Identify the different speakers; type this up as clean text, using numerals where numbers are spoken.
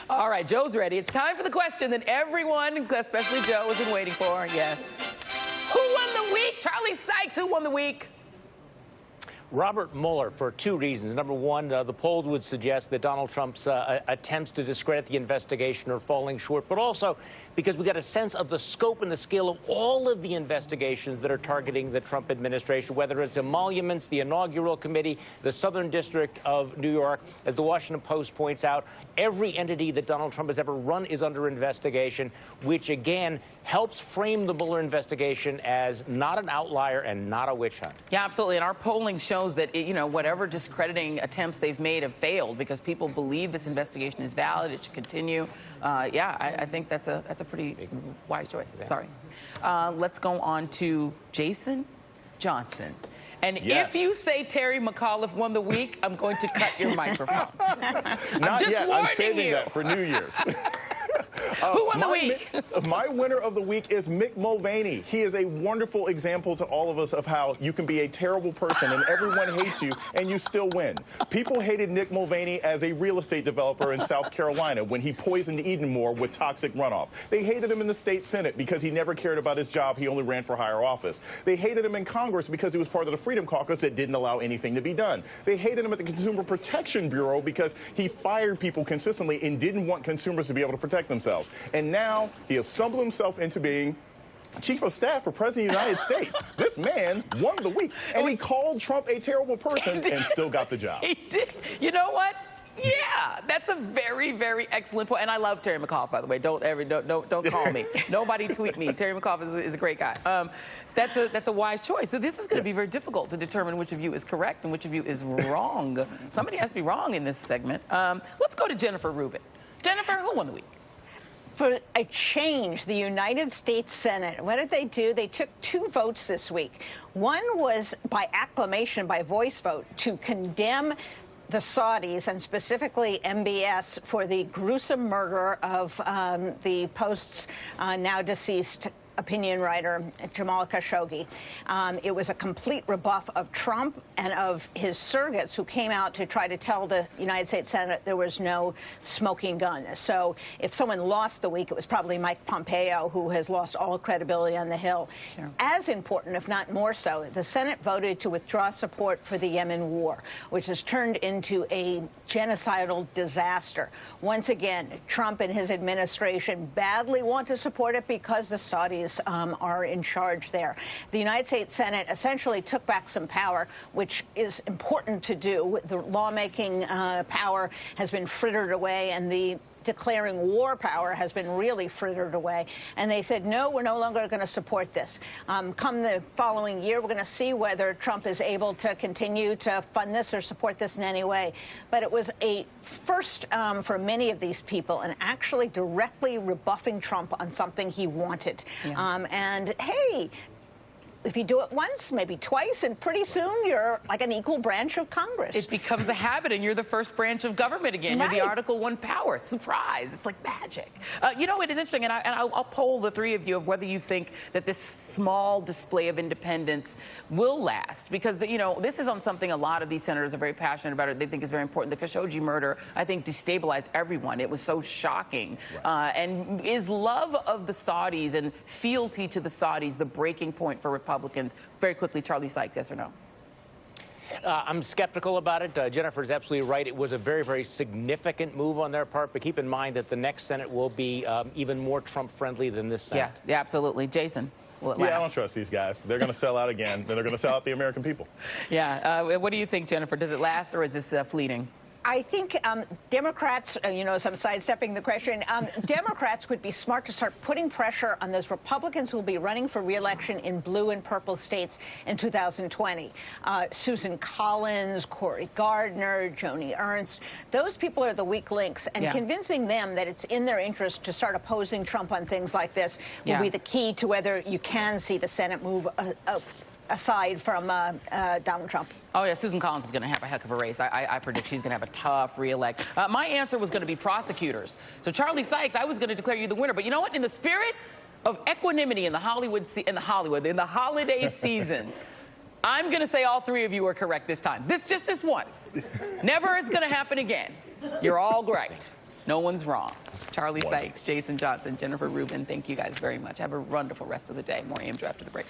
Speaker 1: All right, Joe's ready. It's time for the question that everyone, especially Joe, has been waiting for. Yes. Who won the week? Charlie Sykes, who won the week?
Speaker 2: Robert Mueller, for two reasons. Number one, the polls would suggest that Donald Trump's attempts to discredit the investigation are falling short, but also because we got a sense of the scope and the scale of all of the investigations that are targeting the Trump administration, whether it's emoluments, the inaugural committee, the Southern District of New York. As the Washington Post points out, every entity that Donald Trump has ever run is under investigation, which again helps frame the Mueller investigation as not an outlier and not a witch hunt.
Speaker 1: Yeah, absolutely. And our polling shows that, whatever discrediting attempts they've made have failed because people believe this investigation is valid. It should continue. I think that's a pretty wise choice.
Speaker 2: Yeah.
Speaker 1: Sorry. Let's go on to Jason Johnson. And
Speaker 3: yes.
Speaker 1: if you say Terry McAuliffe won the week, I'm going to cut your microphone.
Speaker 3: Not
Speaker 1: just
Speaker 3: yet. I'm saving
Speaker 1: you.
Speaker 3: that for New Year's.
Speaker 1: Who won the week?
Speaker 3: My winner of the week is Mick Mulvaney. He is a wonderful example to all of us of how you can be a terrible person and everyone hates you and you still win. People hated Nick Mulvaney as a real estate developer in South Carolina when he poisoned Edenmore with toxic runoff. They hated him in the state Senate because he never cared about his job. He only ran for higher office. They hated him in Congress because he was part of the Freedom Caucus that didn't allow anything to be done. They hated him at the Consumer Protection Bureau because he fired people consistently and didn't want consumers to be able to protect themselves. And now he has stumbled himself into being Chief of Staff for President of the United States. This man won the week, and he called Trump a terrible person and still got the job.
Speaker 1: He did. You know what? Yeah, that's a very, very excellent point. And I love Terry McAuliffe, by the way. Don't call me. Nobody tweet me. Terry McAuliffe is a great guy. That's a wise choice. So this is going to be very difficult to determine which of you is correct and which of you is wrong. Somebody has to be wrong in this segment. Let's go to Jennifer Rubin. Jennifer, who won the week?
Speaker 4: For a change, the United States Senate, what did they do? They took 2 votes this week. One was by acclamation, by voice vote, to condemn the Saudis, and specifically MBS, for the gruesome murder of the Post's now deceased opinion writer Jamal Khashoggi. It was a complete rebuff of Trump and of his surrogates who came out to try to tell the United States Senate there was no smoking gun. So if someone lost the week, it was probably Mike Pompeo, who has lost all credibility on the Hill. Sure. As important, if not more so, the Senate voted to withdraw support for the Yemen war, which has turned into a genocidal disaster. Once again, Trump and his administration badly want to support it because the Saudis are in charge there. The United States Senate essentially took back some power, which is important to do. The lawmaking power has been frittered away, and the declaring war power has been really frittered away. And they said, no, we're no longer going to support this. Come the following year, we're going to see whether Trump is able to continue to fund this or support this in any way. But it was a first for many of these people, and actually directly rebuffing Trump on something he wanted. Yeah. And hey, if you do it once, maybe twice, and pretty soon you're like an equal branch of Congress.
Speaker 1: It becomes a habit, and you're the first branch of government again.
Speaker 4: Right.
Speaker 1: You're the Article I power. Surprise. It's like magic. It is interesting, and I'll poll the 3 of you of whether you think that this small display of independence will last. Because, this is on something a lot of these senators are very passionate about. They think is very important. The Khashoggi murder, I think, destabilized everyone. It was so shocking. Right. And is love of the Saudis and fealty to the Saudis the breaking point for Republicans? Very quickly, Charlie Sykes, yes or no?
Speaker 2: I'm skeptical about it. Jennifer's absolutely right. It was a very, very significant move on their part, but keep in mind that the next Senate will be even more Trump-friendly than this Senate.
Speaker 1: Yeah, absolutely. Jason?
Speaker 3: I don't trust these guys. They're going to sell out again, and they're going to sell out the American people.
Speaker 1: Yeah. What do you think, Jennifer? Does it last, or is this fleeting?
Speaker 4: I think Democrats, so I'm sidestepping the question, Democrats would be smart to start putting pressure on those Republicans who will be running for re-election in blue and purple states in 2020. Susan Collins, Cory Gardner, Joni Ernst, those people are the weak links, and convincing them that it's in their interest to start opposing Trump on things like this will be the key to whether you can see the Senate move aside from Donald Trump.
Speaker 1: Oh, yeah, Susan Collins is going to have a heck of a race. I predict she's going to have a tough re-elect. My answer was going to be prosecutors. So, Charlie Sykes, I was going to declare you the winner. But you know what? In the spirit of equanimity in the holiday season, I'm going to say all 3 of you are correct this time. Just this once. Never is going to happen again. You're all right. No one's wrong. Charlie Sykes, Jason Johnson, Jennifer Rubin, thank you guys very much. Have a wonderful rest of the day. More AM Drive after the break.